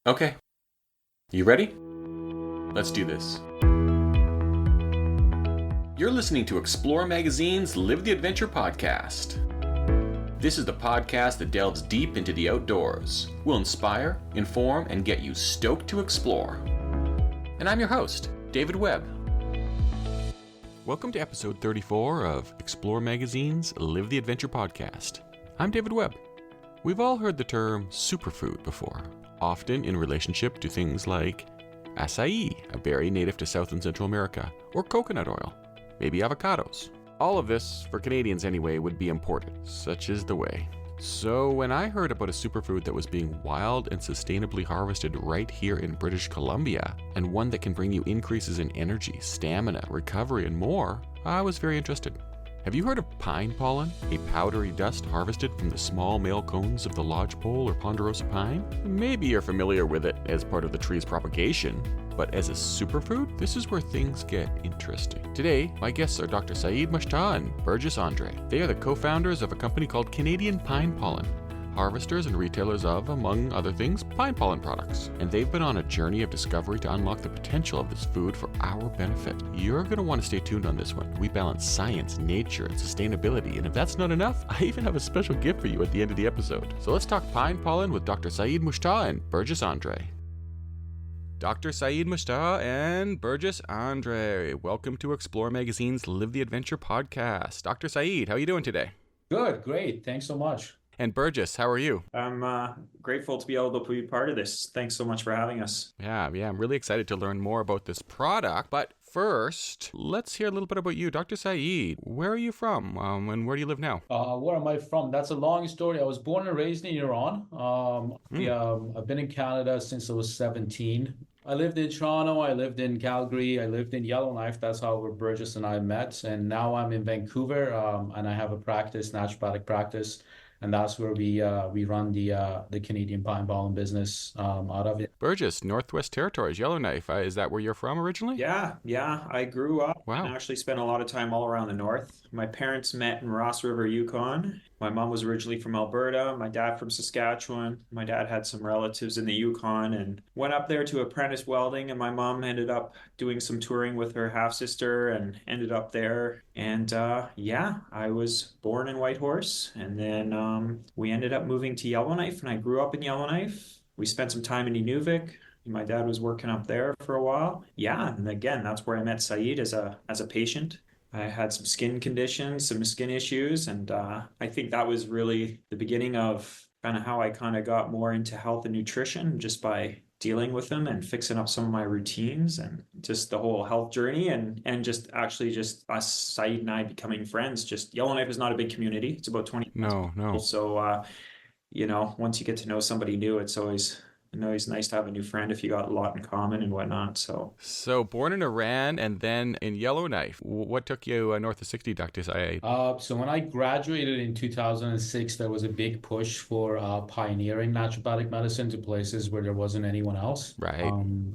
Okay, you ready? Let's do this. You're listening to Explore Magazine's Live the Adventure podcast. This is the podcast that delves deep into the outdoors, will inspire, inform, and get you stoked to explore. And I'm your host, David Webb. Welcome to episode 34 of Explore Magazine's Live the Adventure podcast. I'm David Webb. We've all heard the term superfood before, often in relationship to things like acai, a berry native to South and Central America, or coconut oil, maybe avocados. All of this, for Canadians anyway, would be imported, such is the way. So when I heard about a superfood that was being wild and sustainably harvested right here in British Columbia, and one that can bring you increases in energy, stamina, recovery, and more, I was very interested. Have you heard of pine pollen, a powdery dust harvested from the small male cones of the lodgepole or ponderosa pine? Maybe you're familiar with it as part of the tree's propagation, but as a superfood, this is where things get interesting. Today, my guests are Dr. Saeid Mushtagh and Burgess. They are the co-founders of a company called Canadian Pine Pollen, harvesters and retailers of, among other things, pine pollen products. And they've been on a journey of discovery to unlock the potential of this food for our benefit. You're going to want to stay tuned on this one. We balance science, nature, and sustainability. And if that's not enough, I even have a special gift for you at the end of the episode. So let's talk pine pollen with Dr. Saeid Mushtagh and Burgess. Dr. Saeid Mushtagh and Burgess. Welcome to Explore Magazine's Live the Adventure podcast. Dr. Saeid, how are you doing today? Good, great. Thanks so much. And Burgess, how are you? I'm grateful to be able to be part of this. Thanks so much for having us. Yeah, I'm really excited to learn more about this product. But first, let's hear a little bit about you. Dr. Saeid, where are you from and where do you live now? Where am I from? That's a long story. I was born and raised in Iran. I've been in Canada since I was 17. I lived in Toronto, I lived in Calgary, I lived in Yellowknife. That's how Burgess and I met. And now I'm in Vancouver and I have a practice, naturopathic practice. And that's where we run the Canadian Pine Pollen business out of it. Burgess, Northwest Territories, Yellowknife. Is that where you're from originally? Yeah. I grew up and actually spent a lot of time all around the north. My parents met in Ross River, Yukon. My mom was originally from Alberta, my dad from Saskatchewan. My dad had some relatives in the Yukon and went up there to apprentice welding, and my mom ended up doing some touring with her half-sister and ended up there. And I was born in Whitehorse, and then we ended up moving to Yellowknife, and I grew up in Yellowknife. We spent some time in Inuvik. My dad was working up there for a while. Yeah, and again, that's where I met Saeid as a patient. I had some skin conditions, some skin issues, and I think that was really the beginning of kind of how I kind of got more into health and nutrition, just by dealing with them and fixing up some of my routines and just the whole health journey and just us, Saeid and I, becoming friends. Just Yellowknife is not a big community. It's about 20 No. people. So, once you get to know somebody new, it's always nice to have a new friend if you got a lot in common and whatnot. So born in Iran and then in Yellowknife. What took you north of 60, Dr. Saeid? So when I graduated in 2006, there was a big push for pioneering naturopathic medicine to places where there wasn't anyone else. Right.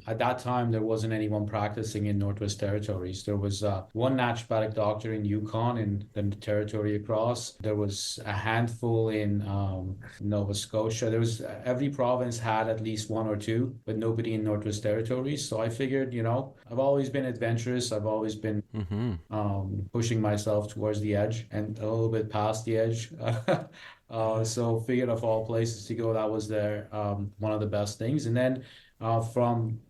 At that time, there wasn't anyone practicing in Northwest Territories. There was one naturopathic doctor in Yukon in the territory across. There was a handful in Nova Scotia. Every province had at least one or two, but nobody in Northwest Territories. So I figured, I've always been adventurous. I've always been pushing myself towards the edge and a little bit past the edge. So figured of all places to go, that was one of the best things. And then from,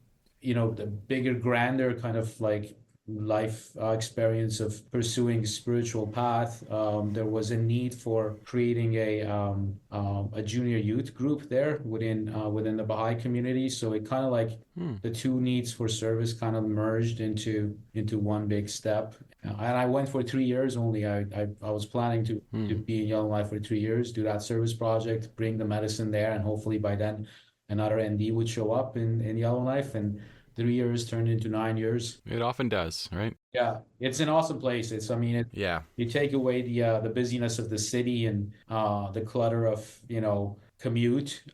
the bigger, grander kind of like life experience of pursuing a spiritual path, there was a need for creating a junior youth group there within the Baha'i community. So it kind of like the two needs for service kind of merged into one big step. And I went for 3 years only. I was planning to be in Yellowknife for 3 years, do that service project, bring the medicine there, and hopefully by then another ND would show up in Yellowknife. And 3 years turned into 9 years. It often does, right? Yeah, it's an awesome place. You take away the busyness of the city and the clutter of commute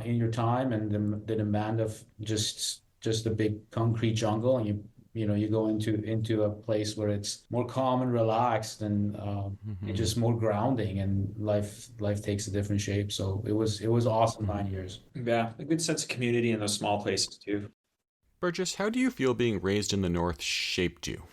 in your time and the demand of just a big concrete jungle, and you you go into a place where it's more calm and relaxed, and it's just more grounding, and life takes a different shape. So it was awesome 9 years. Yeah, a good sense of community in those small places too. Burgess, how do you feel being raised in the North shaped you?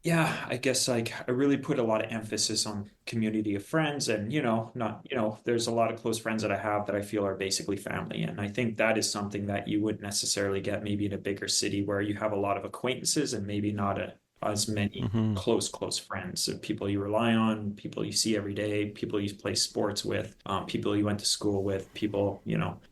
Yeah, I guess like I really put a lot of emphasis on community of friends and not there's a lot of close friends that I have that I feel are basically family, and I think that is something that you wouldn't necessarily get maybe in a bigger city where you have a lot of acquaintances and maybe not as many Mm-hmm. close friends. So people you rely on, people you see every day, people you play sports with, people you went to school with, people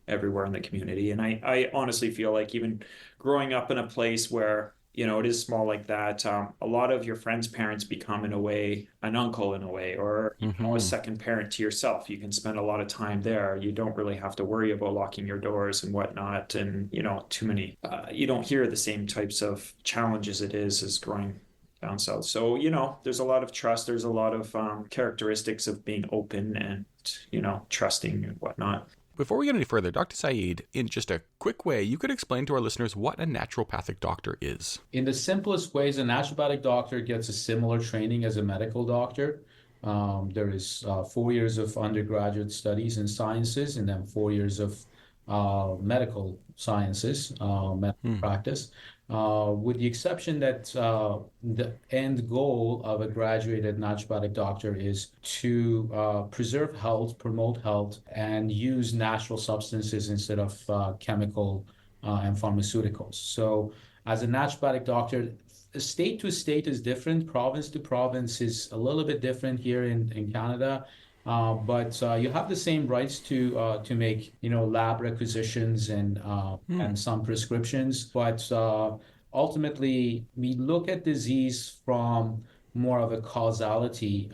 everywhere in the community. And I honestly feel like even growing up in a place where it is small like that. A lot of your friends' parents become, in a way, an uncle in a way, or a Mm-hmm. second parent to yourself. You can spend a lot of time there. You don't really have to worry about locking your doors and whatnot, and too many. You don't hear the same types of challenges it is as growing down south. So there's a lot of trust. There's a lot of characteristics of being open and trusting and whatnot. Before we get any further, Dr. Saeid, in just a quick way, you could explain to our listeners what a naturopathic doctor is. In the simplest ways, a naturopathic doctor gets a similar training as a medical doctor. There is 4 years of undergraduate studies in sciences, and then 4 years of medical sciences, medical practice, with the exception that the end goal of a graduated naturopathic doctor is to preserve health, promote health, and use natural substances instead of chemical and pharmaceuticals. So, as a naturopathic doctor, state to state is different, province to province is a little bit different here in Canada. But you have the same rights to make lab requisitions and some prescriptions. But ultimately, we look at disease from more of a causality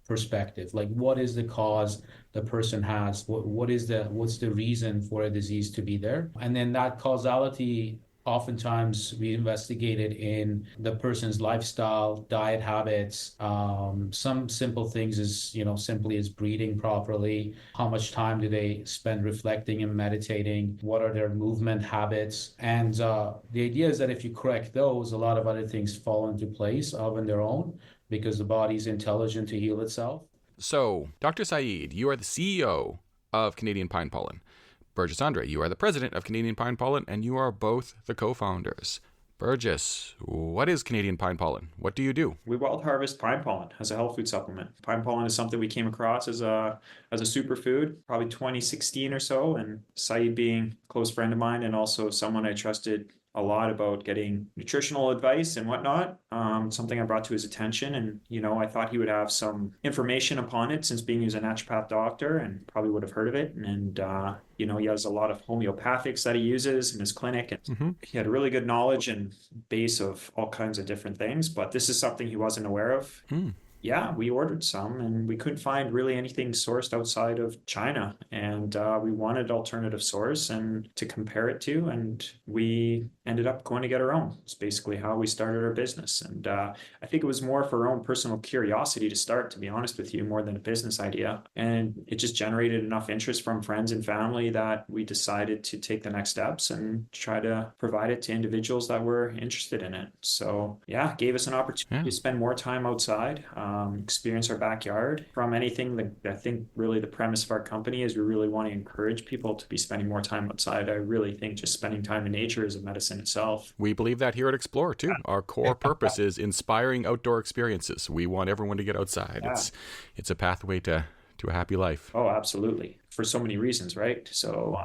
perspective. Like, what is the cause the person has? What's the reason for a disease to be there? And then that causality, oftentimes we investigated in the person's lifestyle, diet habits, some simple things is, simply as breathing properly, how much time do they spend reflecting and meditating, what are their movement habits. And the idea is that if you correct those, a lot of other things fall into place of their own, because the body's intelligent to heal itself. So, Dr. Saeid, you are the CEO of Canadian Pine Pollen. Burgess Andre, you are the president of Canadian Pine Pollen, and you are both the co-founders. Burgess, what is Canadian Pine Pollen? What do you do? We wild harvest pine pollen as a health food supplement. Pine pollen is something we came across as a superfood, probably 2016 or so, and Saeid being a close friend of mine and also someone I trusted a lot about getting nutritional advice and whatnot. Something I brought to his attention, and I thought he would have some information upon it since being a naturopath doctor and probably would have heard of it. And he has a lot of homeopathics that he uses in his clinic, and he had a really good knowledge and base of all kinds of different things. But this is something he wasn't aware of. Yeah, we ordered some and we couldn't find really anything sourced outside of China. And we wanted alternative source and to compare it to. And we ended up going to get our own. It's basically how we started our business. And I think it was more for our own personal curiosity to start, to be honest with you, more than a business idea. And it just generated enough interest from friends and family that we decided to take the next steps and try to provide it to individuals that were interested in it. So yeah, gave us an opportunity to spend more time outside. Experience our backyard from anything. That I think really the premise of our company is we really want to encourage people to be spending more time outside. I really think just spending time in nature is a medicine itself. We believe that here at Explore too. Our core purpose is inspiring outdoor experiences. We want everyone to get outside. Yeah. It's a pathway to a happy life. Oh, absolutely. For so many reasons, right? So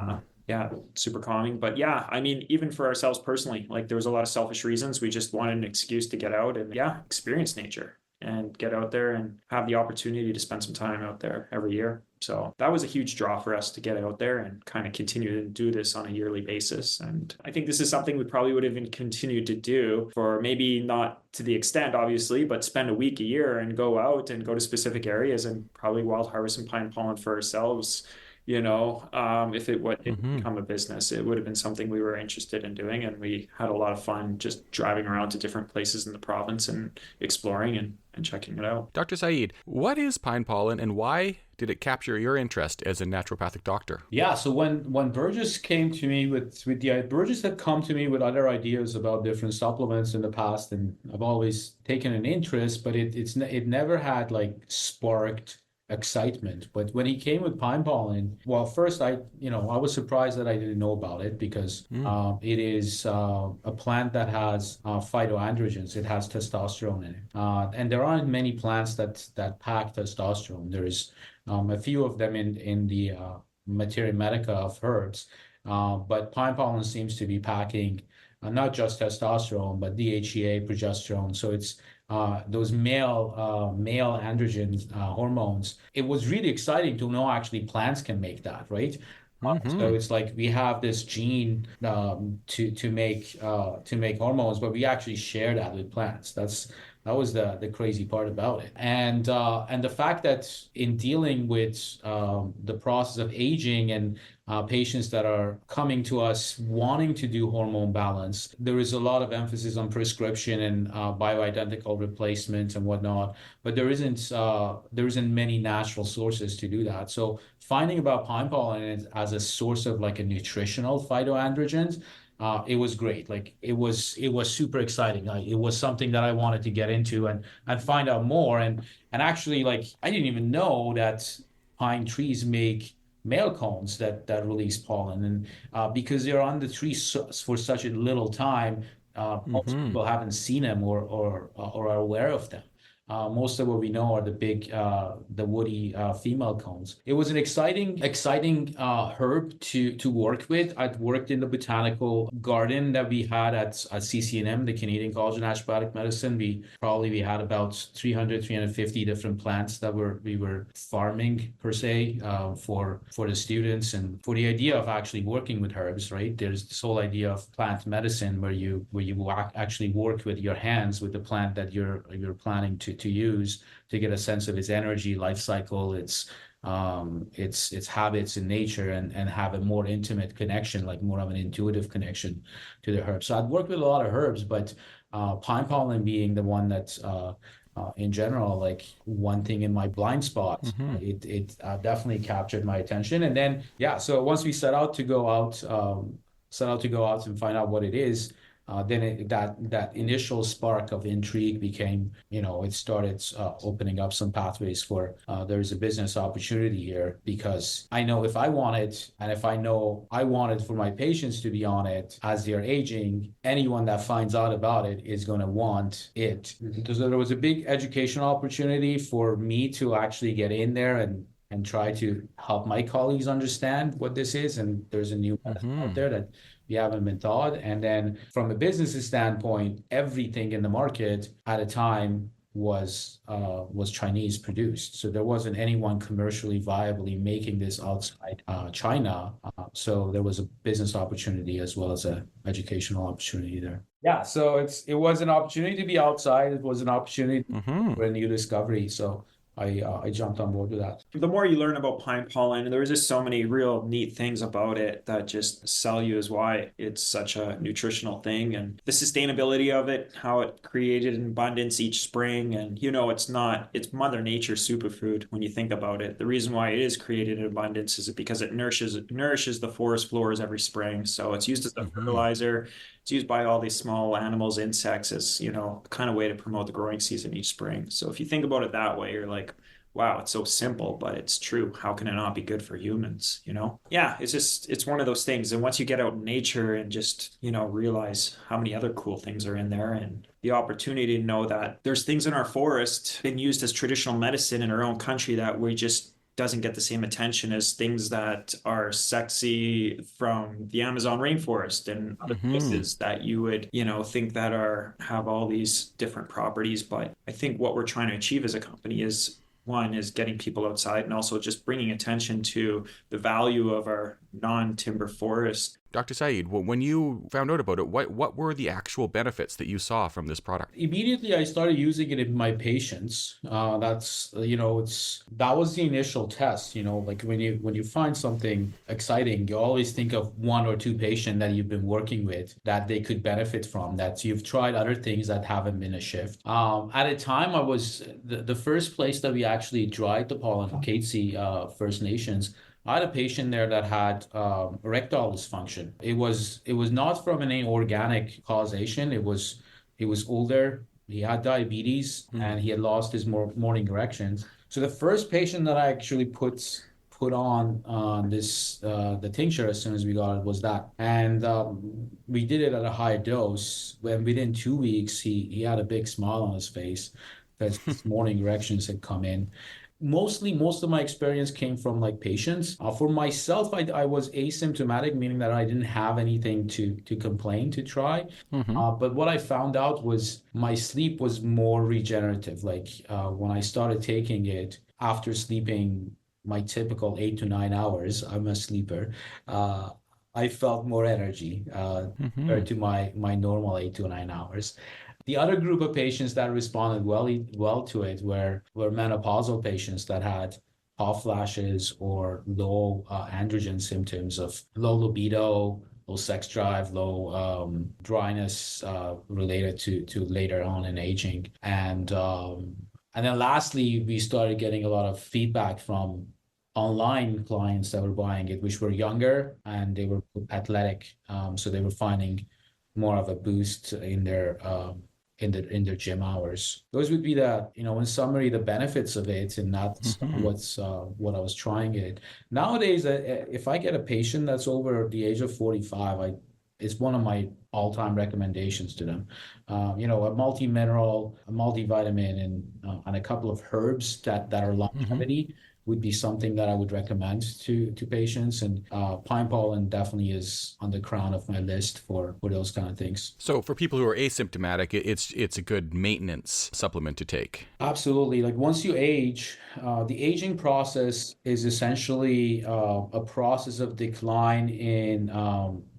yeah, super calming. But yeah, I mean, even for ourselves personally, like there was a lot of selfish reasons. We just wanted an excuse to get out and experience nature and get out there and have the opportunity to spend some time out there every year. So that was a huge draw for us to get out there and kind of continue to do this on a yearly basis. And I think this is something we probably would have even continued to do for maybe not to the extent, obviously, but spend a week a year and go out and go to specific areas and probably wild harvest some pine pollen for ourselves if it would become a business, it would have been something we were interested in doing. And we had a lot of fun just driving around to different places in the province and exploring and checking it out. Dr. Saeid, what is pine pollen and why did it capture your interest as a naturopathic doctor? Yeah, so when Burgess came to me with Burgess had come to me with other ideas about different supplements in the past, and I've always taken an interest, but it never had like sparked excitement. But when he came with pine pollen, well, first I was surprised that I didn't know about it because it is a plant that has phytoandrogens. It has testosterone in it, and there aren't many plants that pack testosterone. There's a few of them in the materia medica of herbs, but pine pollen seems to be packing not just testosterone, but DHEA, progesterone. So it's those male androgen hormones. It was really exciting to know actually plants can make that, right? So it's like we have this gene to make hormones, but we actually share that with plants. That was the crazy part about it, and the fact that in dealing with the process of aging and patients that are coming to us wanting to do hormone balance, there is a lot of emphasis on prescription and bioidentical replacement and whatnot, but there isn't many natural sources to do that. So finding about pine pollen as a source of like a nutritional phytoandrogens, it was great. Like it was super exciting. It was something that I wanted to get into and find out more. And actually, like I didn't even know that pine trees make male cones that release pollen, and because they're on the tree for such a little time, most people haven't seen them or are aware of them. Most of what we know are the big, the woody female cones. It was an exciting herb to work with. I'd worked in the botanical garden that we had at CCNM, the Canadian College of Naturopathic Medicine. We had about 350 different plants that we were farming per se for the students and for the idea of actually working with herbs. Right, there's this whole idea of plant medicine where you actually work with your hands with the plant that you're planning to use to get a sense of its energy, life cycle, its habits in nature, and have a more intimate connection, like more of an intuitive connection to the herbs. So I've worked with a lot of herbs, but pine pollen being the one that's in general, like one thing in my blind spot, it definitely captured my attention. And then, so once we set out to go out and find out what it is, then that initial spark of intrigue became, it started opening up some pathways for there's a business opportunity here, because I know if I want it, and if I know I want it for my patients to be on it as they're aging, anyone that finds out about it is going to want it. So there was a big educational opportunity for me to actually get in there and try to help my colleagues understand what this is. And there's a new medicine out there that we haven't been taught. And then from a business standpoint, everything in the market at a time was Chinese produced. So there wasn't anyone commercially viably making this outside China. So there was a business opportunity as well as an educational opportunity there. Yeah, so it was an opportunity to be outside. It was an opportunity for a new discovery. So I jumped on board with that. The more you learn about pine pollen, there's just so many real neat things about it that just sell you as why it's such a nutritional thing, and the sustainability of it, how it created an abundance each spring. And it's Mother Nature's superfood when you think about it. The reason why it is created in abundance is because it nourishes the forest floors every spring. So it's used as a fertilizer. It's used by all these small animals, insects, as, kind of way to promote the growing season each spring. So if you think about it that way, you're like, wow, it's so simple, but it's true. How can it not be good for humans, Yeah, it's one of those things. And once you get out in nature and just, realize how many other cool things are in there, and the opportunity to know that there's things in our forest being used as traditional medicine in our own country that we just doesn't get the same attention as things that are sexy from the Amazon rainforest and other places that you would, think that have all these different properties. But I think what we're trying to achieve as a company is, one, is getting people outside, and also just bringing attention to the value of our non-timber forest. Dr. Saeid, when you found out about it, what were the actual benefits that you saw from this product? Immediately, I started using it in my patients. That was the initial test. Like when you find something exciting, you always think of one or two patients that you've been working with that they could benefit from. That you've tried other things that haven't been a shift. At a time, I was the first place that we actually dried the pollen for Katesy First Nations. I had a patient there that had erectile dysfunction. It was not from any organic causation. He was older. He had diabetes and he had lost his morning erections. So the first patient that I actually put on this the tincture as soon as we got it was that, and we did it at a high dose. When within 2 weeks, he had a big smile on his face because his morning erections had come in. Most of my experience came from like patients. For myself, I was asymptomatic, meaning that I didn't have anything to complain to try. But what I found out was my sleep was more regenerative. Like when I started taking it after sleeping my typical 8 to 9 hours, I'm a sleeper. I felt more energy compared to my normal 8 to 9 hours. The other group of patients that responded well to it were menopausal patients that had hot flashes or low androgen symptoms of low libido, low sex drive, low dryness related to later on in aging. And then lastly, we started getting a lot of feedback from online clients that were buying it, which were younger and they were athletic. So they were finding more of a boost in their gym hours. Those would be in summary, the benefits of it, and that's what I was trying it. Nowadays, if I get a patient that's over the age of 45, it's one of my all-time recommendations to them. A multi-mineral, a multivitamin, and a couple of herbs that are longevity would be something that I would recommend to patients. And pine pollen definitely is on the crown of my list for those kind of things. So for people who are asymptomatic, it's a good maintenance supplement to take. Absolutely. Like once you age, the aging process is essentially a process of decline in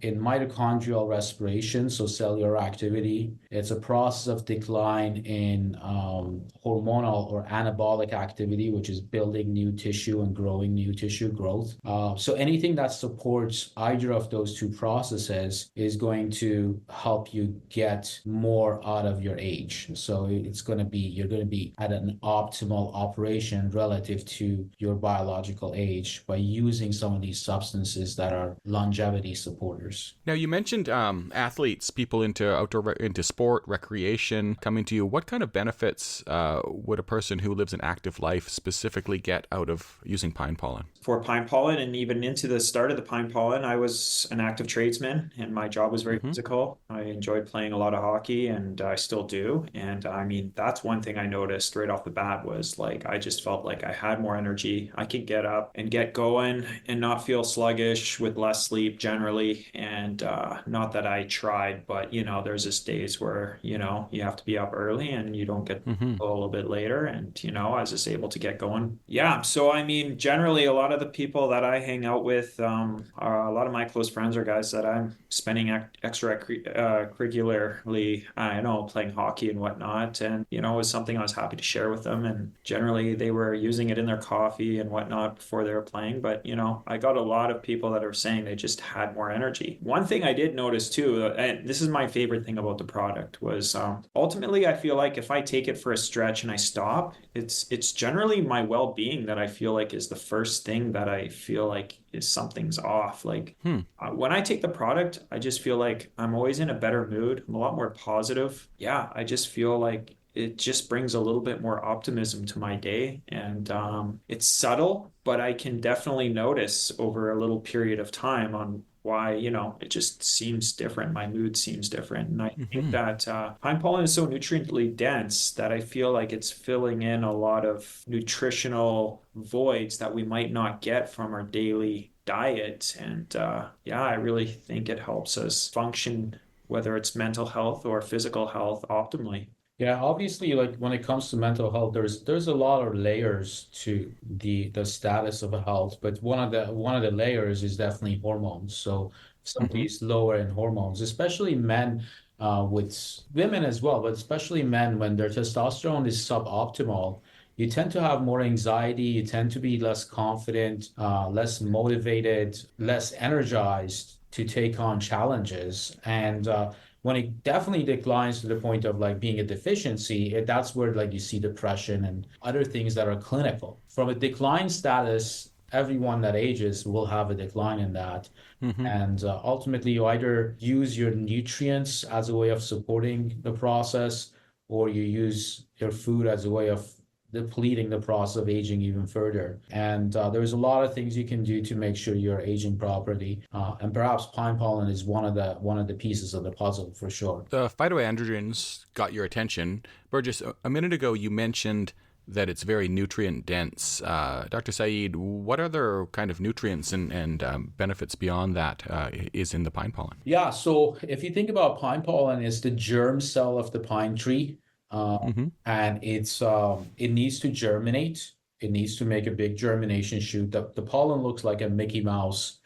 mitochondrial respiration, so cellular activity. It's a process of decline in hormonal or anabolic activity, which is building new tissue and growing new tissue growth. So anything that supports either of those two processes is going to help you get more out of your age. So you're going to be at an optimal operation relative to your biological age by using some of these substances that are longevity supporters. Now, you mentioned athletes, people into sport, recreation, coming to you. What kind of benefits would a person who lives an active life specifically get out of using pine pollen? For pine pollen, and even into the start of the pine pollen, I was an active tradesman and my job was very physical. I enjoyed playing a lot of hockey and I still do. And I mean, that's one thing I noticed right off the bat was like, I just felt like I had more energy. I could get up and get going and not feel sluggish with less sleep generally. And not that I tried, but there's just days where, you have to be up early and you don't get a little bit later. And, I was just able to get going. Yeah. So, I mean, generally a lot of the people that I hang out with, are a lot of my close friends are guys that I'm spending extracurricularly, playing hockey and whatnot. And, it was something I was happy to share with them. And generally they were using it in their coffee and whatnot before they were playing. But, I got a lot of people that are saying they just had more energy. One thing I did notice too, and this is my favorite thing about the product, was ultimately I feel like if I take it for a stretch and I stop, it's generally my well-being that I feel like is the first thing that I feel like is something's off. Like when I take the product, I just feel like I'm always in a better mood. I'm a lot more positive. Yeah, I just feel like it just brings a little bit more optimism to my day. And it's subtle, but I can definitely notice over a little period of time on why, it just seems different. My mood seems different. And I think that pine pollen is so nutriently dense that I feel like it's filling in a lot of nutritional voids that we might not get from our daily diet. And I really think it helps us function, whether it's mental health or physical health, optimally. Yeah, obviously, like when it comes to mental health, there's a lot of layers to the status of a health, but one of the layers is definitely hormones. So somebody's lower in hormones, especially men, with women as well, but especially men when their testosterone is suboptimal. You tend to have more anxiety, you tend to be less confident, less motivated, less energized to take on challenges. And when it definitely declines to the point of like being a deficiency, that's where like you see depression and other things that are clinical. From a decline status, everyone that ages will have a decline in that. And ultimately, you either use your nutrients as a way of supporting the process, or you use your food as a way of depleting the process of aging even further. And there's a lot of things you can do to make sure you're aging properly. And perhaps pine pollen is one of the pieces of the puzzle for sure. The phytoandrogens got your attention. Burgess, a minute ago you mentioned that it's very nutrient dense. Dr. Saeid, what other kind of nutrients and benefits beyond that is in the pine pollen? Yeah, so if you think about pine pollen, it's the germ cell of the pine tree, and it needs to germinate. It needs to make a big germination shoot. The pollen looks like a Mickey Mouse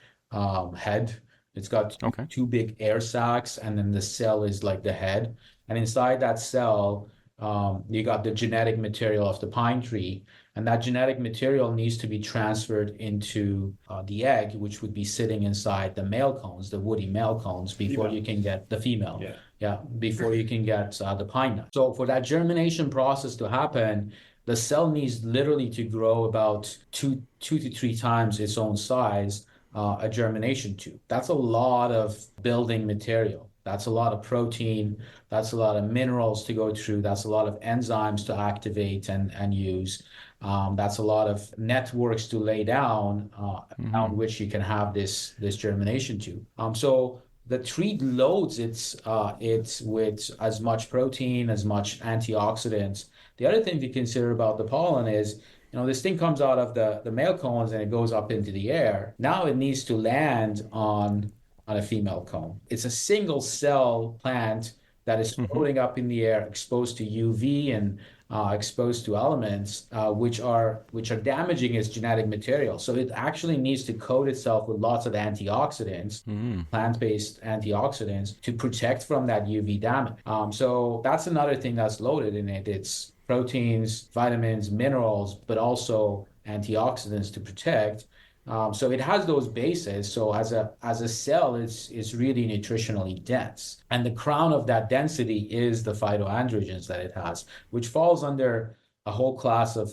head. It's got two big air sacs, and then the cell is like the head. And inside that cell, you got the genetic material of the pine tree, and that genetic material needs to be transferred into the egg, which would be sitting inside the male cones, the woody male cones, before you can get the female. Before you can get the pine nut. So for that germination process to happen, the cell needs literally to grow about two to three times its own size, a germination tube. That's a lot of building material. That's a lot of protein. That's a lot of minerals to go through. That's a lot of enzymes to activate and use. That's a lot of networks to lay down on which you can have this germination tube. So the tree loads it's with as much protein, as much antioxidants. The other thing to consider about the pollen is, this thing comes out of the male cones and it goes up into the air. Now it needs to land on a female cone. It's a single cell plant that is floating up in the air, exposed to UV and exposed to elements which are damaging its genetic material. So it actually needs to coat itself with lots of antioxidants, plant-based antioxidants, to protect from that UV damage. So that's another thing that's loaded in it. It's proteins, vitamins, minerals, but also antioxidants to protect. So it has those bases. So as a cell, it's really nutritionally dense. And the crown of that density is the phytoandrogens that it has, which falls under a whole class of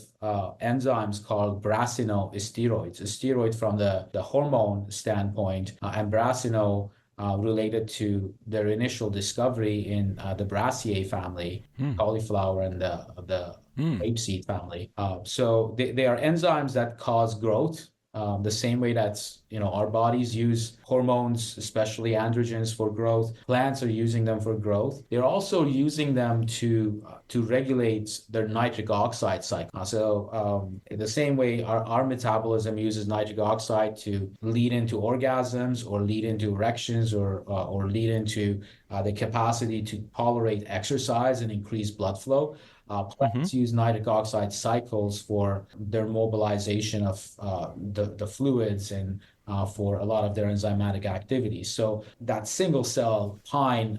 enzymes called brasinosteroids, a steroid from the hormone standpoint, and brasino related to their initial discovery in the Brassicaceae family, cauliflower, and the rapeseed family. So they are enzymes that cause growth. The same way that our bodies use hormones, especially androgens, for growth. Plants are using them for growth. They're also using them to regulate their nitric oxide cycle. So the same way our metabolism uses nitric oxide to lead into orgasms, or lead into erections, or lead into the capacity to tolerate exercise and increase blood flow. Plants use nitric oxide cycles for their mobilization of the fluids and for a lot of their enzymatic activities. So that single cell pine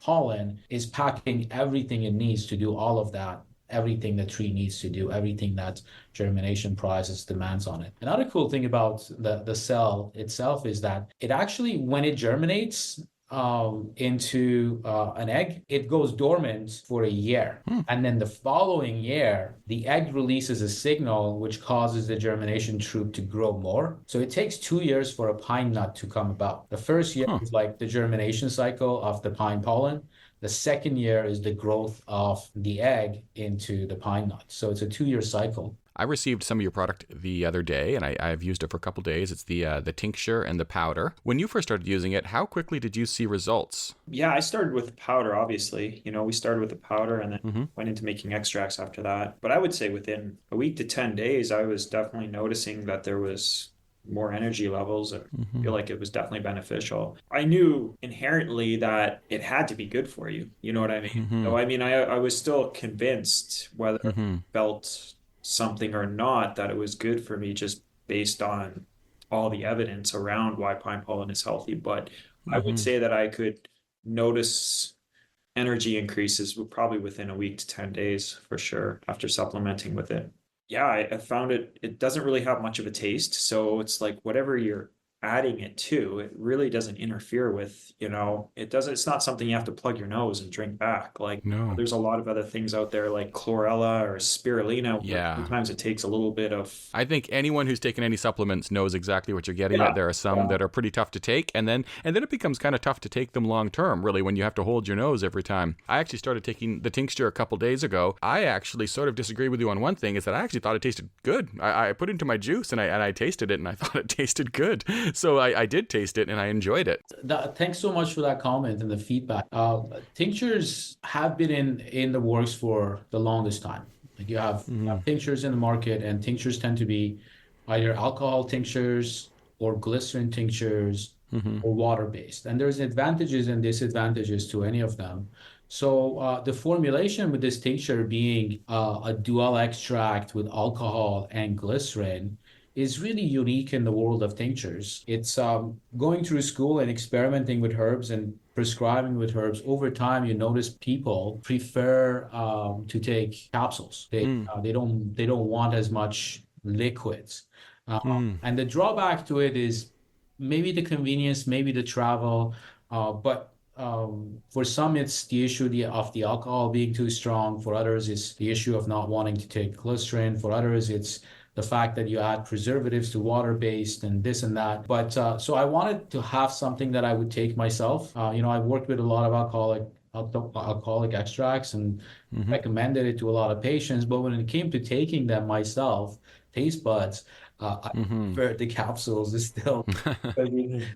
pollen is packing everything it needs to do all of that, everything the tree needs to do, everything that germination process demands on it. Another cool thing about the cell itself is that it actually, when it germinates into an egg, it goes dormant for a year. And then the following year, the egg releases a signal which causes the germination tube to grow more. So it takes 2 years for a pine nut to come about. The first year is like the germination cycle of the pine pollen. The second year is the growth of the egg into the pine nut. So it's a 2-year cycle. I received some of your product the other day, and I've used it for a couple of days. It's the tincture and the powder. When you first started using it, how quickly did you see results? Yeah, I started with the powder, obviously. We started with the powder and then went into making extracts after that. But I would say within a week to 10 days, I was definitely noticing that there was more energy levels, and feel like it was definitely beneficial. I knew inherently that it had to be good for you. You know what I mean? So I was still convinced, whether it felt something or not, that it was good for me, just based on all the evidence around why pine pollen is healthy, but I would Mm-hmm. say that I could notice energy increases probably within a week to 10 days for sure after supplementing with it. Yeah, I found it doesn't really have much of a taste. So it's like whatever you're adding it to, it really doesn't interfere with, it's not something you have to plug your nose and drink back. Like No. there's a lot of other things out there like chlorella or spirulina, where Yeah. sometimes it takes a little bit of, I think anyone who's taken any supplements knows exactly what you're getting yeah, at. There are some yeah. that are pretty tough to take, and then it becomes kind of tough to take them long term, really, when you have to hold your nose every time. I actually started taking the tincture a couple days ago. I actually sort of disagree with you on one thing, is that I actually thought it tasted good. I put it into my juice and I tasted it and I thought it tasted good. So I did taste it and I enjoyed it. Thanks so much for that comment and the feedback. Tinctures have been in the works for the longest time. Like you have tinctures in the market, and tinctures tend to be either alcohol tinctures or glycerin tinctures or water-based. And there's advantages and disadvantages to any of them. So the formulation with this tincture being a dual extract with alcohol and glycerin is really unique in the world of tinctures. It's going through school and experimenting with herbs and prescribing with herbs. Over time, you notice people prefer to take capsules. They don't want as much liquids. And the drawback to it is maybe the convenience, maybe the travel, but for some, it's the issue of the alcohol being too strong. For others, it's the issue of not wanting to take glycerin. For others, it's the fact that you add preservatives to water-based and this and that. But so I wanted to have something that I would take myself. I've worked with a lot of alcoholic extracts and recommended it to a lot of patients. But when it came to taking them myself, taste buds, I prefer the capsules still.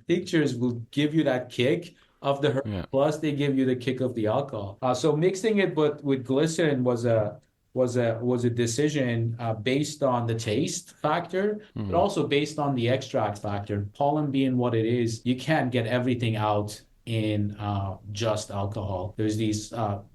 Tinctures will give you that kick of the herb, plus they give you the kick of the alcohol. So mixing it with glycerin was a decision based on the taste factor, but also based on the extract factor. Pollen being what it is, you can't get everything out in just alcohol. There's these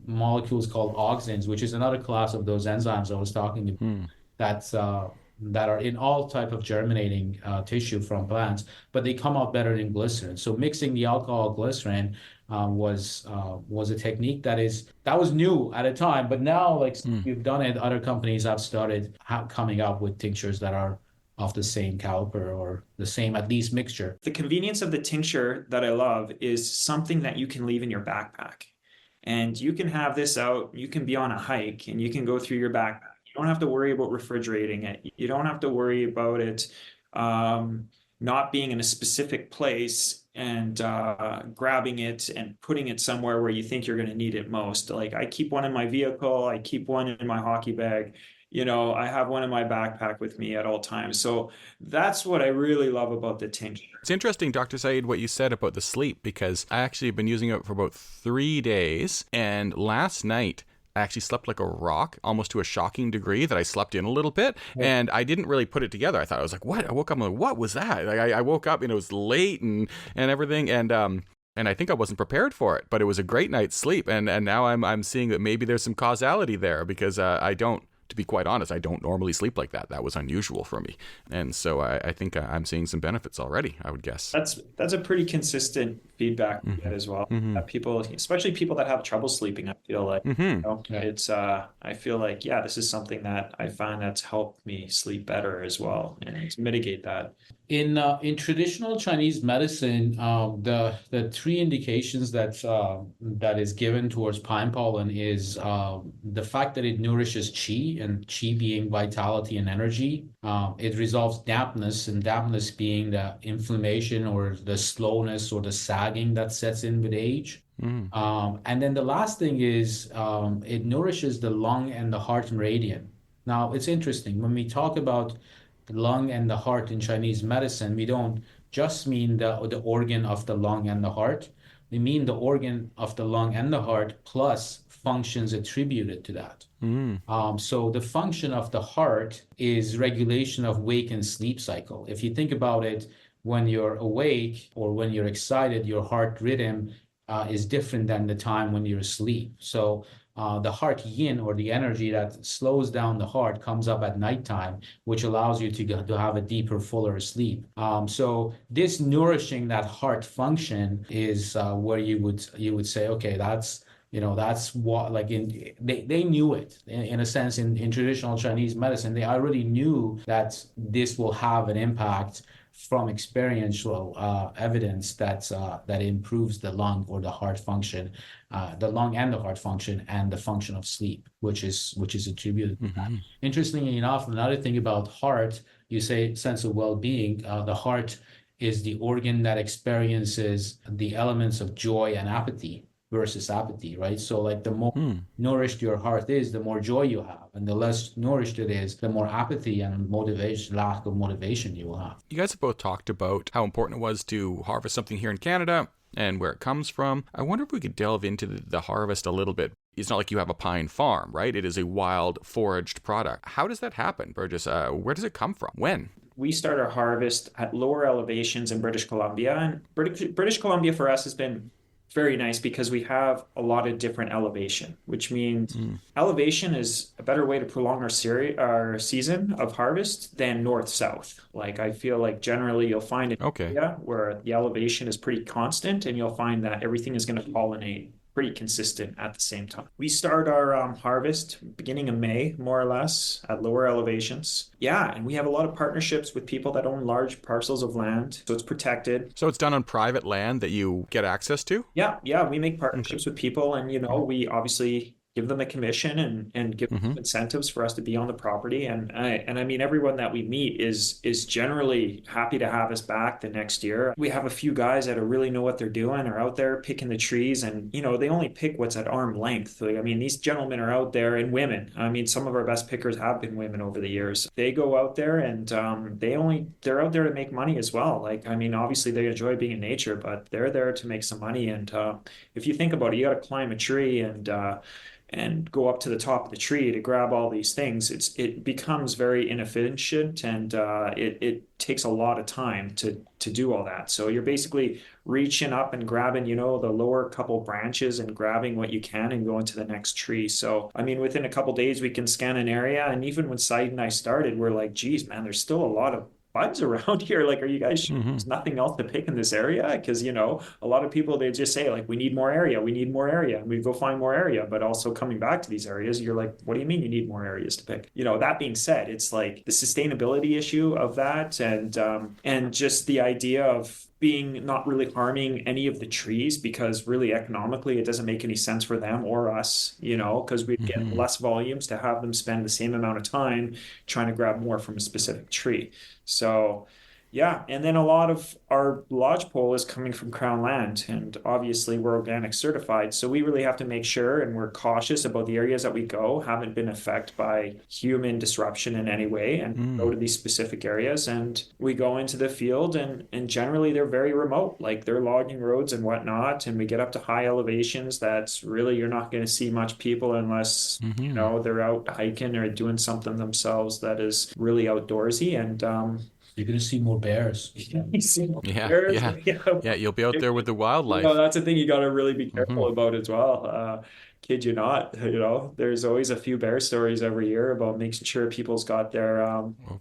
molecules called auxins, which is another class of those enzymes I was talking about. That are in all type of germinating tissue from plants, but they come out better than glycerin. So mixing the alcohol glycerin was a technique that was new at a time, but now like we've done it, other companies have started coming up with tinctures that are of the same caliber or the same at least mixture. The convenience of the tincture that I love is something that you can leave in your backpack, and you can have this out. You can be on a hike and you can go through your backpack. You don't have to worry about refrigerating it. You don't have to worry about it not being in a specific place and grabbing it and putting it somewhere where you think you're going to need it most. Like I keep one in my vehicle. I keep one in my hockey bag. I have one in my backpack with me at all times. So that's what I really love about the tincture. It's interesting, Dr. Saeid, what you said about the sleep, because I actually have been using it for about 3 days. And last night, I actually slept like a rock, almost to a shocking degree that I slept in a little bit. And I didn't really put it together. I was like, what? I woke up, I'm like, what was that? Like, I woke up and it was late and everything. And I think I wasn't prepared for it, but it was a great night's sleep. And now I'm seeing that maybe there's some causality there, because to be quite honest, I don't normally sleep like that. That was unusual for me. And so I think I'm seeing some benefits already, I would guess. That's a pretty consistent feedback we get as well. People, especially people that have trouble sleeping, I feel like, it's, I feel like, this is something that I find that's helped me sleep better as well and to mitigate that. In traditional Chinese medicine, the three indications that is given towards pine pollen is the fact that it nourishes qi, and qi being vitality and energy. It resolves dampness, and dampness being the inflammation or the slowness or the sagging that sets in with age. And then the last thing is it nourishes the lung and the heart meridian. Now, it's interesting. When we talk about the lung and the heart in Chinese medicine, we don't just mean the organ of the lung and the heart. We mean the organ of the lung and the heart plus functions attributed to that. So the function of the heart is regulation of wake and sleep cycle. If you think about it, when you're awake or when you're excited, your heart rhythm is different than the time when you're asleep. So the heart yin, or the energy that slows down the heart, comes up at nighttime, which allows you to have a deeper, fuller sleep. So this nourishing that heart function is where you would say, okay, that's what, like, they knew it in a sense in traditional Chinese medicine. They already knew that this will have an impact from experiential evidence that improves the lung or the heart function, the lung and the heart function, and the function of sleep, which is attributed to that. Interestingly enough, another thing about heart, you say sense of well-being. The heart is the organ that experiences the elements of joy and apathy versus apathy, right? So like the more nourished your heart is, the more joy you have, and the less nourished it is, the more apathy and lack of motivation you will have. You guys have both talked about how important it was to harvest something here in Canada and where it comes from. I wonder if we could delve into the harvest a little bit. It's not like you have a pine farm, right? It is a wild foraged product. How does that happen, Burgess? Where does it come from? When? We start our harvest at lower elevations in British Columbia, and British Columbia for us has been very nice because we have a lot of different elevation, which means elevation is a better way to prolong our season of harvest than north-south. Like, I feel like generally you'll find an area where the elevation is pretty constant, and you'll find that everything is going to pollinate pretty consistent at the same time. We start our harvest beginning of May, more or less, at lower elevations. Yeah, and we have a lot of partnerships with people that own large parcels of land, so it's protected. So it's done on private land that you get access to? Yeah, we make partnerships with people, and we obviously give them a commission and give them incentives for us to be on the property. And I mean, everyone that we meet is generally happy to have us back the next year. We have a few guys that really know what they're doing, are out there picking the trees, and they only pick what's at arm length. Like, I mean, these gentlemen are out there, and women. I mean, some of our best pickers have been women over the years. They go out there, and they're out there to make money as well. Like, I mean, obviously they enjoy being in nature, but they're there to make some money. And if you think about it, you got to climb a tree and go up to the top of the tree to grab all these things. It becomes very inefficient, and it takes a lot of time to do all that. So you're basically reaching up and grabbing, the lower couple branches and grabbing what you can and going to the next tree. So, I mean, within a couple days, we can scan an area. And even when Saeid and I started, we're like, geez, man, there's still a lot of buds around here. Like, are you guys sure there's nothing else to pick in this area? Because, a lot of people, they just say, like, we need more area. And we go find more area. But also coming back to these areas, you're like, what do you mean you need more areas to pick? That being said, it's like the sustainability issue of that, and just the idea of being not really harming any of the trees, because really economically it doesn't make any sense for them or us, because we get less volumes to have them spend the same amount of time trying to grab more from a specific tree. So yeah, and then a lot of our lodgepole is coming from Crown land, and obviously we're organic certified, so we really have to make sure, and we're cautious about the areas that we go haven't been affected by human disruption in any way, and go to these specific areas, and we go into the field, and generally they're very remote, like they're logging roads and whatnot, and we get up to high elevations that's really, you're not going to see much people unless they're out hiking or doing something themselves that is really outdoorsy. And you're going to see more bears. Yeah, you'll be out there with the wildlife. That's the thing you got to really be careful about as well. Kid you not, there's always a few bear stories every year about making sure people's got their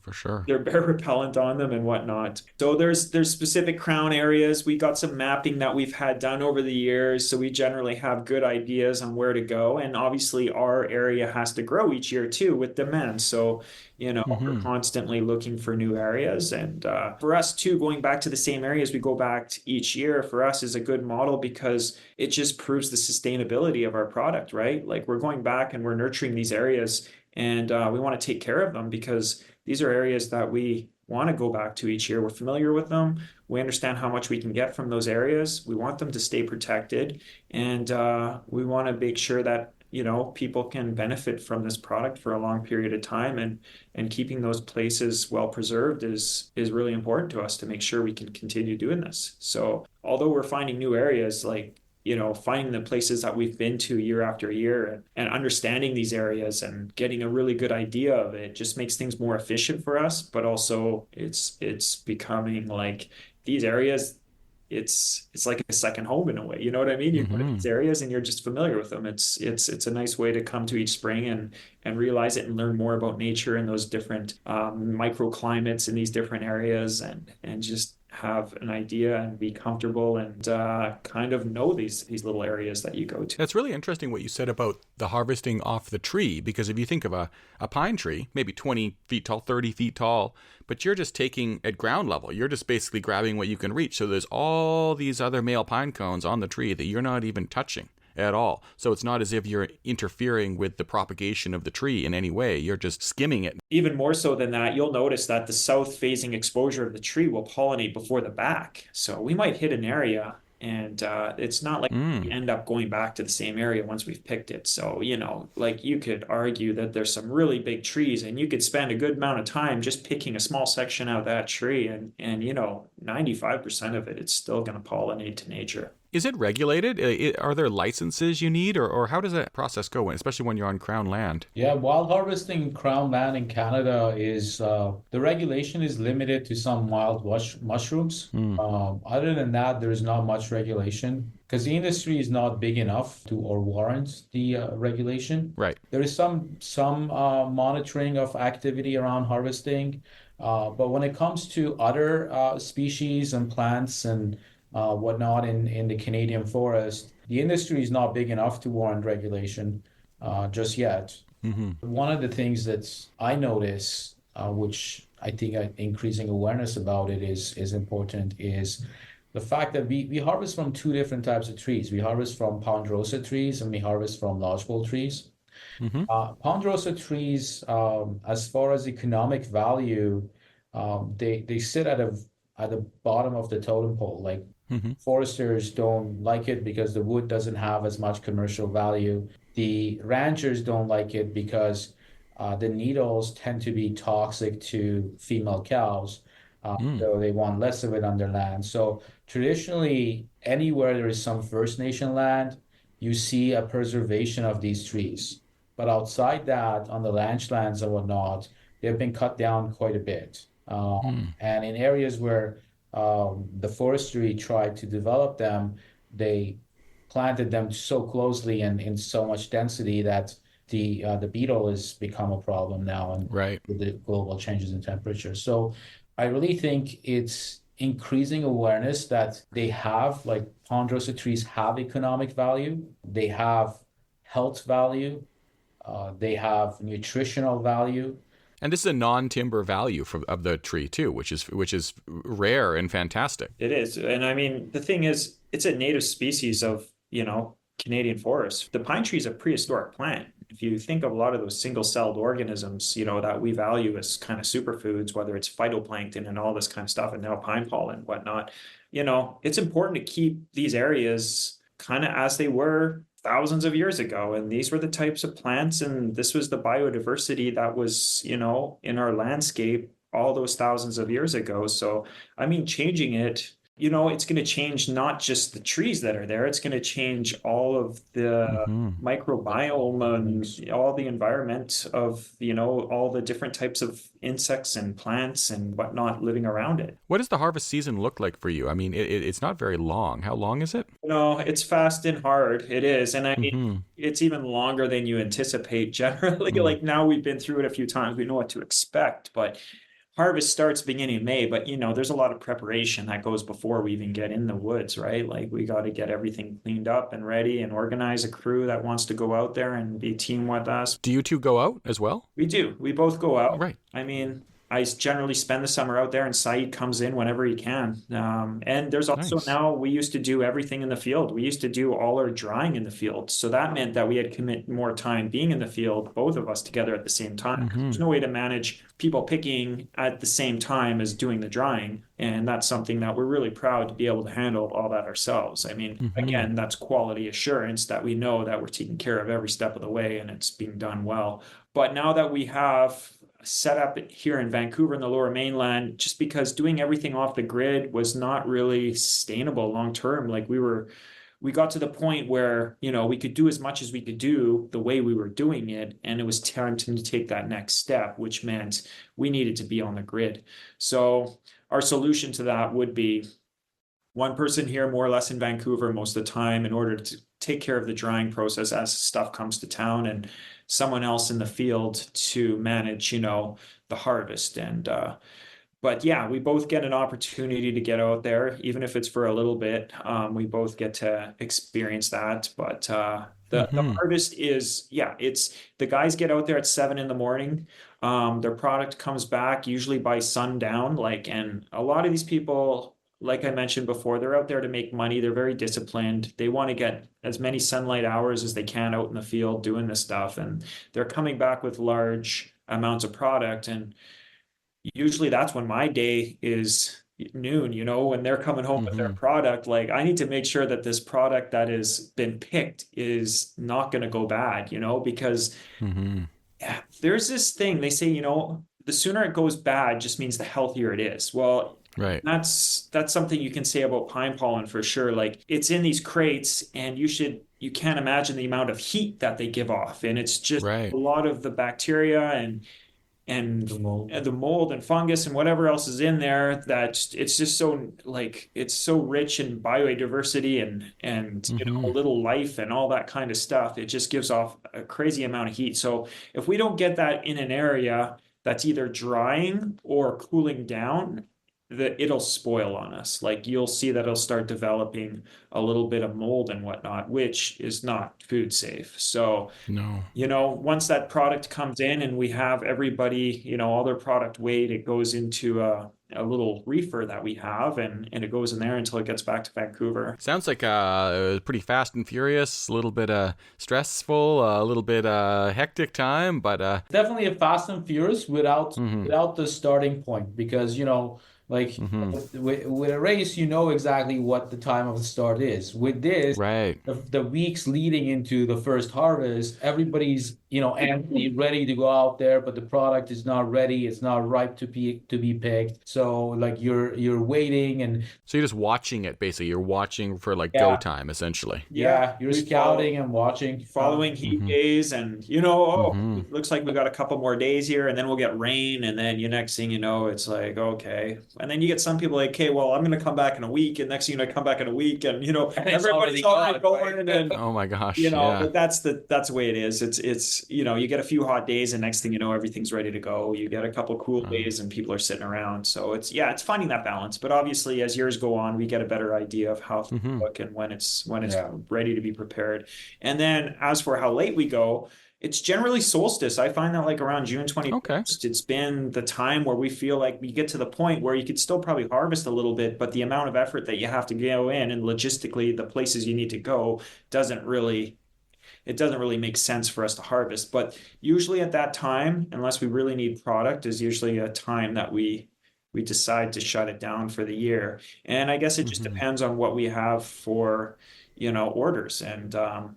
for sure, their bear repellent on them and whatnot. So there's specific Crown areas. We got some mapping that we've had done over the years, so we generally have good ideas on where to go. And obviously our area has to grow each year too with demand. So we're constantly looking for new areas. And for us too, going back to the same areas we go back to each year, for us is a good model because it just proves the sustainability of our product, right? Like, we're going back and we're nurturing these areas, and we want to take care of them because these are areas that we want to go back to each year. We're familiar with them. We understand how much we can get from those areas. We want them to stay protected, and we want to make sure that people can benefit from this product for a long period of time, and keeping those places well preserved is really important to us to make sure we can continue doing this. So although we're finding new areas, like, finding the places that we've been to year after year, and understanding these areas and getting a really good idea of it just makes things more efficient for us. But also it's becoming like these areas, it's like a second home in a way. You know what I mean? You go to these areas and you're just familiar with them. It's a nice way to come to each spring and realize it and learn more about nature and those different microclimates in these different areas, and just have an idea and be comfortable and kind of know these little areas that you go to. That's really interesting what you said about the harvesting off the tree, because if you think of a pine tree, maybe 20 feet tall, 30 feet tall, but you're just taking at ground level, you're just basically grabbing what you can reach. So there's all these other male pine cones on the tree that you're not even touching at all. So it's not as if you're interfering with the propagation of the tree in any way. You're just skimming it. Even more so than that, you'll notice that the south facing exposure of the tree will pollinate before the back. So we might hit an area and it's not like we end up going back to the same area once we've picked it. So, like you could argue that there's some really big trees and you could spend a good amount of time just picking a small section out of that tree and 95% of it, it's still going to pollinate to nature. Is it regulated? Are there licenses you need, or how does that process go, especially when you're on Crown land? Yeah, wild harvesting Crown land in Canada is the regulation is limited to some wild mushrooms. Other than that, there is not much regulation because the industry is not big enough to or warrant the regulation. Right. There is some monitoring of activity around harvesting, but when it comes to other species and plants and whatnot in the Canadian forest, the industry is not big enough to warrant regulation just yet. One of the things that I notice, which I think increasing awareness about it is important, is the fact that we harvest from two different types of trees. We harvest from ponderosa trees and we harvest from lodgepole trees. Ponderosa trees, as far as economic value, they sit at the bottom of the totem pole. Like foresters don't like it because the wood doesn't have as much commercial value. The ranchers don't like it because the needles tend to be toxic to female cows. So they want less of it on their land. So traditionally, anywhere there is some First Nation land, you see a preservation of these trees. But outside that, on the ranch lands and whatnot, they've been cut down quite a bit. And in areas where the forestry tried to develop them, they planted them so closely and in so much density that the beetle has become a problem now, and with the global changes in temperature. So I really think it's increasing awareness that they have, like ponderosa trees have economic value, they have health value, they have nutritional value. And this is a non-timber value of the tree too, which is rare and fantastic. It is. And I mean, the thing is, it's a native species of, Canadian forests. The pine tree is a prehistoric plant. If you think of a lot of those single-celled organisms, that we value as kind of superfoods, whether it's phytoplankton and all this kind of stuff, and now pine pollen and whatnot, it's important to keep these areas kind of as they were thousands of years ago. And these were the types of plants, and this was the biodiversity that was, in our landscape all those thousands of years ago. So, I mean, changing it, it's going to change not just the trees that are there, it's going to change all of the microbiome and all the environment of, all the different types of insects and plants and whatnot living around it. What does the harvest season look like for you? I mean, it's not very long. How long is it? No, it's fast and hard. It is. And I mean, it's even longer than you anticipate generally. Like now we've been through it a few times. We know what to expect, but harvest starts beginning of May, but there's a lot of preparation that goes before we even get in the woods, right? Like we got to get everything cleaned up and ready and organize a crew that wants to go out there and be team with us. Do you two go out as well? We do. We both go out. Right. I mean, I generally spend the summer out there, and Saeid comes in whenever he can. And there's also now, we used to do everything in the field. We used to do all our drying in the field. So that meant that we had to commit more time being in the field, both of us together at the same time. There's no way to manage people picking at the same time as doing the drying. And that's something that we're really proud to be able to handle all that ourselves. I mean, again, that's quality assurance that we know that we're taking care of every step of the way and it's being done well. But now that we have set up here in Vancouver in the Lower Mainland, just because doing everything off the grid was not really sustainable long term. Like we got to the point where, we could do as much as we could do the way we were doing it. And it was time to take that next step, which meant we needed to be on the grid. So our solution to that would be one person here more or less in Vancouver most of the time in order to take care of the drying process as stuff comes to town, and someone else in the field to manage, the harvest. And but yeah, we both get an opportunity to get out there, even if it's for a little bit. We both get to experience that. But the harvest is, yeah, it's the guys get out there at 7 in the morning. Their product comes back usually by sundown. And a lot of these people, like I mentioned before, they're out there to make money. They're very disciplined. They want to get as many sunlight hours as they can out in the field doing this stuff. And they're coming back with large amounts of product. And usually that's when my day is noon, when they're coming home with their product. Like, I need to make sure that this product that has been picked is not going to go bad, because there's this thing they say, the sooner it goes bad just means the healthier it is. Well, Right. That's something you can say about pine pollen for sure. Like, it's in these crates, and you can't imagine the amount of heat that they give off. And it's just Right. a lot of the bacteria and the mold and fungus and whatever else is in there, that it's just so, like, it's so rich in biodiversity and a little life and all that kind of stuff. It just gives off a crazy amount of heat. So if we don't get that in an area that's either drying or cooling down, it'll spoil on us. Like, you'll see that it'll start developing a little bit of mold and whatnot, which is not food safe. So, No. once that product comes in and we have everybody, all their product weighed, it goes into a little reefer that we have, and it goes in there until it gets back to Vancouver. Sounds like it was pretty fast and furious, a little bit stressful, a little bit hectic time, but Definitely a fast and furious without the starting point, because with a race, exactly what the time of the start is. With this, right. the weeks leading into the first harvest, everybody's empty, ready to go out there, but the product is not ready. It's not ripe to be picked. So you're waiting, and so you're just watching it. Basically, you're watching for go time, essentially. You're scouting and watching, following heat days, and it looks like we got a couple more days here, and then we'll get rain, and then next thing you know, it's like, okay. And then you get some people like, okay, well, I'm going to come back in a week, and next thing I come back in a week, and everybody's already going, right? and oh my gosh, but that's the way it is. It's you get a few hot days, and next thing you know, everything's ready to go. You get a couple cool days, and people are sitting around. So it's finding that balance. But obviously, as years go on, we get a better idea of how things look and when it's ready to be prepared. And then as for how late we go, it's generally solstice. I find that around June 21st, It's been the time where we feel like we get to the point where you could still probably harvest a little bit, but the amount of effort that you have to go in, and logistically the places you need to go, doesn't really make sense for us to harvest. But usually at that time, unless we really need product, is usually a time that we decide to shut it down for the year. And I guess it just depends on what we have for, orders. And, a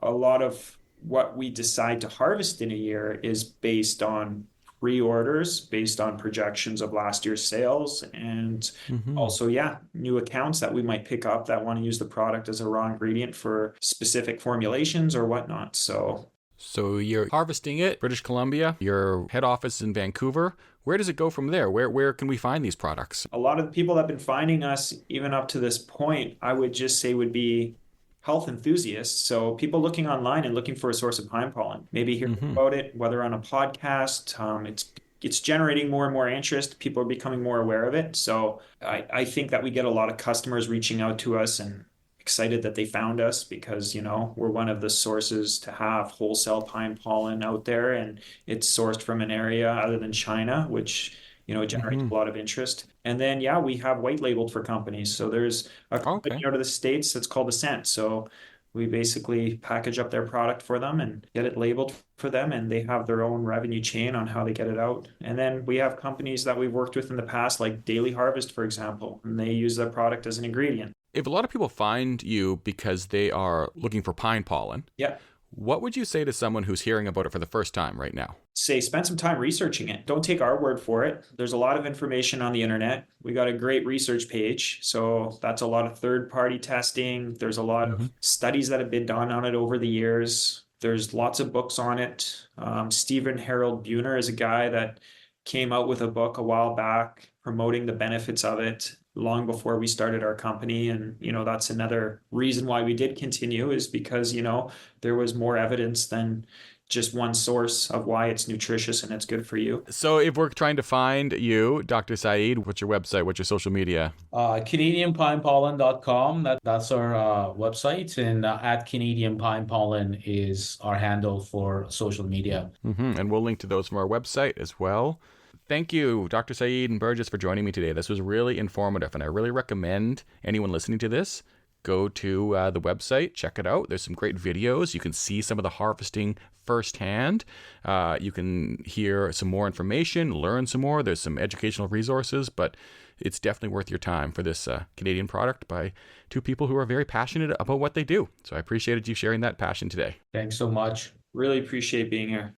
lot of what we decide to harvest in a year is based on pre-orders, based on projections of last year's sales, and also, new accounts that we might pick up that want to use the product as a raw ingredient for specific formulations or whatnot. So you're harvesting it, British Columbia, your head office in Vancouver. Where does it go from there? Where can we find these products? A lot of the people that have been finding us, even up to this point, I would just say would be health enthusiasts. So people looking online and looking for a source of pine pollen, maybe hearing about it, whether on a podcast. It's generating more and more interest. People are becoming more aware of it. So I think that we get a lot of customers reaching out to us and excited that they found us, because we're one of the sources to have wholesale pine pollen out there, and it's sourced from an area other than China, which generates a lot of interest. And then we have white labeled for companies. So there's a company out of the States that's called Ascent. So we basically package up their product for them and get it labeled for them, and they have their own revenue chain on how they get it out. And then we have companies that we've worked with in the past, like Daily Harvest, for example, and they use their product as an ingredient. If a lot of people find you because they are looking for pine pollen, what would you say to someone who's hearing about it for the first time right now? Spend some time researching it. Don't take our word for it. There's a lot of information on the internet. We got a great research page. So that's a lot of third-party testing. There's a lot of studies that have been done on it over the years. There's lots of books on it. Stephen Harold Buhner is a guy that came out with a book a while back promoting the benefits of it. long before we started our company. And, that's another reason why we did continue, is because, there was more evidence than just one source of why it's nutritious and it's good for you. So if we're trying to find you, Dr. Saeid, what's your website? What's your social media? CanadianPinePollen, that's our website, and at Canadian Pine Pollen is our handle for social media. And we'll link to those from our website as well. Thank you, Dr. Saeid and Burgess, for joining me today. This was really informative, and I really recommend anyone listening to this go to the website, check it out. There's some great videos. You can see some of the harvesting firsthand. You can hear some more information, learn some more. There's some educational resources, but it's definitely worth your time for this Canadian product by two people who are very passionate about what they do. So I appreciated you sharing that passion today. Thanks so much. Really appreciate being here.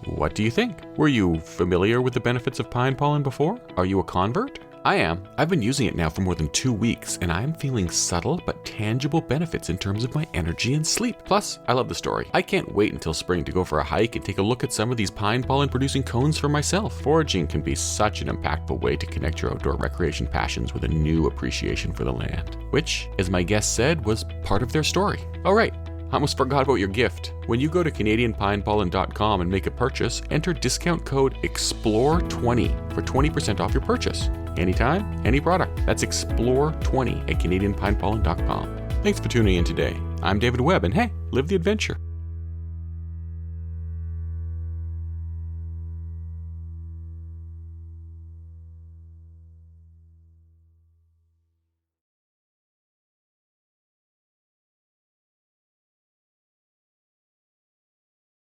What do you think? Were you familiar with the benefits of pine pollen before? Are you a convert? I am. I've been using it now for more than 2 weeks, and I'm feeling subtle but tangible benefits in terms of my energy and sleep. Plus, I love the story. I can't wait until spring to go for a hike and take a look at some of these pine pollen producing cones for myself. Foraging can be such an impactful way to connect your outdoor recreation passions with a new appreciation for the land, which, as my guest said, was part of their story. All right. I almost forgot about your gift. When you go to CanadianPinePollen.com and make a purchase, enter discount code EXPLORE20 for 20% off your purchase. Anytime, any product. That's EXPLORE20 at CanadianPinePollen.com. Thanks for tuning in today. I'm David Webb, and hey, live the adventure.